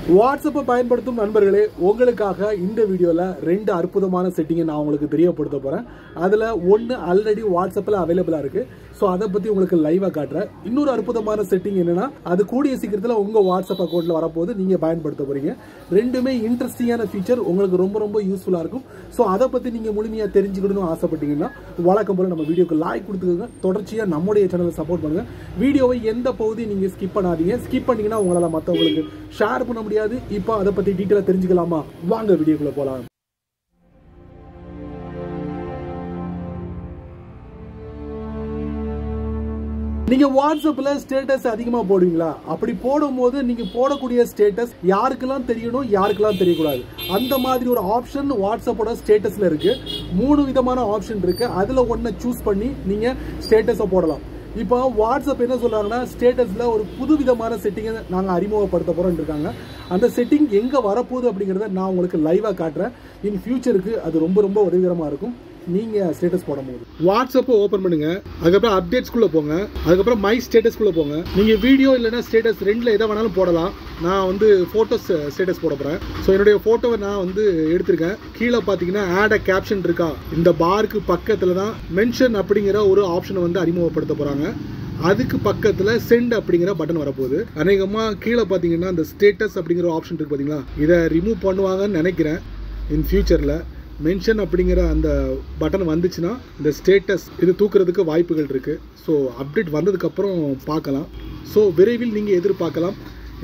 வாட்ஸ்அப்பை பயன்படுத்தும் நண்பர்களே, உங்களுக்காக இந்த வீடியோல ரெண்டு அற்புதமான செட்டிங்கை நான் உங்களுக்கு தெரியப்படுத்த போறேன். அதுல ஒன்னு ஆல்ரெடி வாட்ஸ்அப்ல அவைலபிளா இருக்கு. சோ அதை பத்தி உங்களுக்கு லைவா காட்டுறேன். இன்னொரு அற்புதமான செட்டிங் என்னன்னா, அது கூடிய சீக்கிரத்துல உங்க வாட்ஸ்அப் அக்கௌண்ட்ல வரப்போது நீங்க பயன்படுத்த போறீங்க. ரெண்டுமே இன்ட்ரெஸ்டிங்கான ஃபீச்சர், உங்களுக்கு ரொம்ப ரொம்ப யூஸ்ஃபுல்லா இருக்கும். சோ அதை பத்தி நீங்க முழுமையா தெரிஞ்சுக்கணும்னு ஆசைப்பட்டீங்கன்னா வழக்கம் போல நம்ம வீடியோக்கு லைக் கொடுத்துக்கோங்க. தொடர்ச்சியா நம்முடைய சேனலை சப்போர்ட் பண்ணுங்க. வீடியோவை எந்த பகுதி நீங்க ஸ்கிப் பண்ணாதீங்க. ஸ்கிப் பண்ணீங்கன்னா உங்களால மற்றவங்களுக்கு ஷேர் பண்ண முடியாது. இப்போ அதை பத்தி டீட்டெயிலா தெரிஞ்சுக்கலாமா? வாங்க வீடியோக்குள்ள போலாம். நீங்க வாட்ஸ்அப்ல ஸ்டேட்டஸ் அதிகமா போடுவீங்களா? அப்படி போடும்போது நீங்க போடக்கூடிய ஸ்டேட்டஸ் யாருக்கெல்லாம் தெரியணும், யாருக்கெல்லாம் தெரியக்கூடாது, அந்த மாதிரி ஒரு ஆப்ஷன் வாட்ஸ்அப்போட ஸ்டேட்டஸ்ல இருக்கு. 3 விதமான ஆப்ஷன் இருக்கு. அதுல ஒன்ன சூஸ் பண்ணி நீங்க ஸ்டேட்டஸை போடலாம். இப்போ வாட்ஸ்அப் என்ன சொல்றாங்கன்னா, ஸ்டேட்டஸ்ல ஒரு புது விதமான செட்டிங்கை நாங்கள் அறிமுகப்படுத்த போறோம் இருக்காங்க. அந்த செட்டிங் எங்க வரப்போகுது அப்படிங்கிறத நான் உங்களுக்கு லைவா காட்டுறேன். இன் ஃபியூச்சருக்கு அது ரொம்ப ரொம்ப உதவிகரமா இருக்கும். நீங்க ஸ்டேட்டஸ் போடும்போது வாட்ஸ்அப்பை ஓபன் பண்ணுங்க. அதுக்கப்புறம் அப்டேட்ஸ்குள்ள போங்க. அதுக்கப்புறம் மை ஸ்டேட்டஸ்குள்ள போங்க. நீங்க வீடியோ இல்லைன்னா ஸ்டேட்டஸ் ரெண்டுல எதை வேணாலும் போடலாம். நான் வந்து போட்டோஸ் ஸ்டேட்டஸ் போட போறேன். ஸோ என்னுடைய போட்டோவை நான் வந்து எடுத்திருக்கேன். கீழே பார்த்தீங்கன்னா ஆட் அ கேப்ஷன் இருக்கா, இந்த பாருக்கு பக்கத்துல தான் மென்ஷன் அப்படிங்கிற ஒரு ஆப்ஷனை வந்து அறிமுகப்படுத்த போறாங்க. அதுக்கு பக்கத்துல சென்ட் அப்படிங்கிற பட்டன் வரப்போகுது. அநேகமா கீழே பார்த்தீங்கன்னா இந்த ஸ்டேட்டஸ் அப்படிங்கிற ஆப்ஷன் இருக்கு பார்த்தீங்களா, இதை ரிமூவ் பண்ணுவாங்கன்னு நினைக்கிறேன். இன் ஃபியூச்சர்ல மென்ஷன் அப்படிங்கிற அந்த பட்டன் வந்துச்சுன்னா இந்த ஸ்டேட்டஸ் இது தூக்குறதுக்கு வாய்ப்புகள் இருக்குது. ஸோ அப்டேட் வந்ததுக்கப்புறம் பார்க்கலாம். ஸோ விரைவில் நீங்கள் எதிர்பார்க்கலாம்.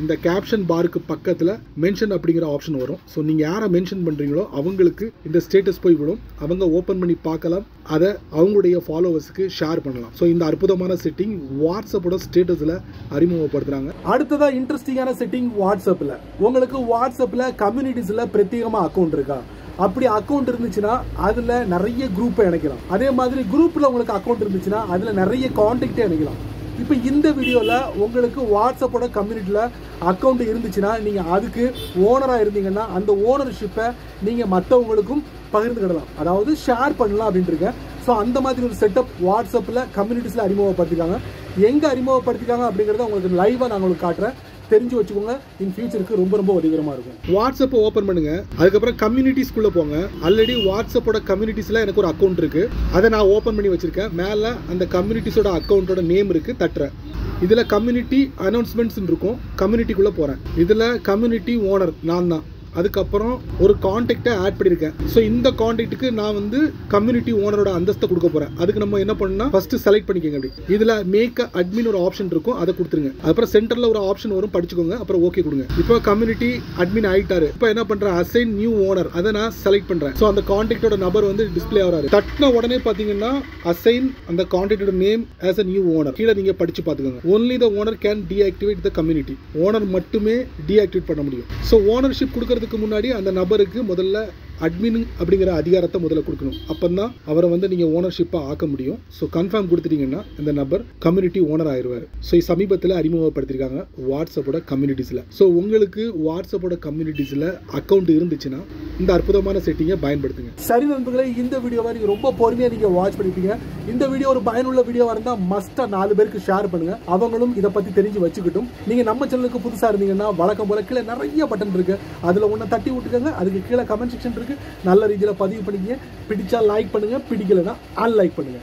இந்த கேப்ஷன் பாருக்கு பக்கத்தில் மென்ஷன் அப்படிங்கிற ஆப்ஷன் வரும். ஸோ நீங்கள் யாரை மென்ஷன் பண்ணுறீங்களோ அவங்களுக்கு இந்த ஸ்டேட்டஸ் போய் விடும். அவங்க ஓப்பன் பண்ணி பார்க்கலாம். அதை அவங்களுடைய ஃபாலோவர்ஸுக்கு ஷேர் பண்ணலாம். ஸோ இந்த அற்புதமான செட்டிங் வாட்ஸ்அப்போட ஸ்டேட்டஸில் அறிமுகப்படுத்துகிறாங்க. அடுத்ததாக இன்ட்ரெஸ்டிங்கான செட்டிங் வாட்ஸ்அப்பில். உங்களுக்கு வாட்ஸ்அப்பில் கம்யூனிட்டிஸில் பிரத்யேகமாக அக்கௌண்ட் இருக்கா? அப்படி அக்கௌண்ட் இருந்துச்சுன்னா அதுல நிறைய குரூப்பை இணைக்கலாம். அதே மாதிரி குரூப்ல உங்களுக்கு அக்கௌண்ட் இருந்துச்சுன்னா அதுல நிறைய கான்டாக்டே இணைக்கலாம். இப்போ இந்த வீடியோல உங்களுக்கு வாட்ஸ்அப்போட கம்யூனிட்டியில அக்கௌண்ட் இருந்துச்சுன்னா நீங்க அதுக்கு ஓனரா இருந்தீங்கன்னா அந்த ஓனர்ஷிப்பை நீங்க மற்றவங்களுக்கும் பகிர்ந்துக்கிடலாம், அதாவது ஷேர் பண்ணலாம் அப்படின்ட்டு இருக்கேன். ஸோ அந்த மாதிரி ஒரு செட்டப் வாட்ஸ்அப்ல கம்யூனிட்டிஸ்ல அறிமுகப்படுத்திக்காங்க. எங்க அறிமுகப்படுத்திக்காங்க அப்படிங்கறத உங்களுக்கு லைவா நான் உங்களுக்கு காட்டுறேன். தெரிஞ்சு வச்சுக்கோங்க. இன் ஃபியூச்சருக்கு ரொம்ப ரொம்ப உதவிகரமா இருக்கும். வாட்ஸ்அப்பை ஓபன் பண்ணுங்க. அதுக்கப்புறம் கம்யூனிட்டிஸ்குள்ள போங்க. ஆல்ரெடி வாட்ஸ்அப்போட கம்யூனிட்டிஸ்ல எனக்கு ஒரு அக்கௌண்ட் இருக்கு. அதை நான் ஓபன் பண்ணி வச்சிருக்கேன். மேல அந்த கம்யூனிட்டிஸோட அக்கௌண்டோட நேம் இருக்கு, தட்டுறேன். இதுல கம்யூனிட்டி அனௌன்ஸ்மெண்ட்ஸ் இருக்கும். கம்யூனிட்டிக்குள்ள போறேன். இதுல கம்யூனிட்டி ஓனர் நான் தான். அதுக்கப்புறம் ஒரு கான்டாக்டை ஆட் பண்ணியிருக்கேன். ஸோ இந்த கான்டாக்டுக்கு நான் வந்து கம்யூனிட்டி ஓனரோட அந்தஸ்தை கொடுக்க போறேன். அதுக்கு நம்ம என்ன பண்ணணும்னா ஃபர்ஸ்ட் செலக்ட் பண்ணிக்கோங்க. அப்படி இதுல மேக் அட்மின் ஒரு ஆப்ஷன் இருக்கும், அதை கொடுத்துருங்க. அப்புறம் சென்டர்ல ஒரு ஆப்ஷன் வரும், படிச்சுக்கோங்க. அப்புறம் ஓகே கொடுங்க. இப்போ கம்யூனிட்டி அட்மின் ஆயிட்டாரு. இப்போ என்ன பண்றேன், அசைன் நியூ ஓனர், அதை நான் செலக்ட் பண்றேன். ஸோ அந்த கான்டாக்டோட நபர் வந்து டிஸ்பிளே ஆகிறாரு. தட்டின உடனே பாத்தீங்கன்னா அசைன் அந்த கான்டாக்டோட name as a new owner. கீழே நீங்க படிச்சு பாத்துக்கோங்க. Only the owner can deactivate the community. Owner மட்டுமே டீஆக்டிவேட் பண்ண முடியும். ஸோ ஓனர்ஷிப் கொடுக்கறதுக்கு முன்னாடி அந்த நபருக்கு முதல்ல அட்மின் அப்படிங்கிற அதிகாரத்தை முதல்ல கொடுக்கணும். அப்பதான் அவரை வந்து நீங்க ஓனர்ஷிப்பா ஆக்க முடியும். ஸோ கன்ஃபார்ம் கொடுத்துட்டீங்கன்னா இந்த நபர் கம்யூனிட்டி ஓனர் ஆயிடுவார். ஸோ சமீபத்தில் அறிமுகப்படுத்திருக்காங்க வாட்ஸ்அப்போட கம்யூனிட்டிஸ்ல. ஸோ உங்களுக்கு வாட்ஸ்அப்போட கம்யூனிட்டிஸ்ல அக்கௌண்ட் இருந்துச்சுன்னா இந்த அற்புதமான செட்டிங்கை பயன்படுத்துங்க. சரி நண்பர்களே, இந்த வீடியோவை நீங்க ரொம்ப பொறுமையா நீங்க வாட்ச் பண்ணிருப்பீங்க. இந்த வீடியோ ஒரு பயனுள்ள வீடியோவா இருந்தா மஸ்டா 4 பேருக்கு ஷேர் பண்ணுங்க. அவங்களும் இதை பத்தி தெரிஞ்சு வச்சுக்கிட்டும். நீங்க நம்ம சேனலுக்கு புதுசா இருந்தீங்கன்னா வழக்கம் போல கீழே நிறைய பட்டன் இருக்கு. அதுல ஒன்ன தட்டி விட்டுக்கோங்க. அதுக்கு கீழே கமெண்ட் செக்ஷன் இருக்கு. நல்ல ரீதியில பதிவு பண்ணிக்கங்க. பிடிச்சா லைக் பண்ணுங்க, பிடிக்கலன்னா அன்லைக் பண்ணுங்க.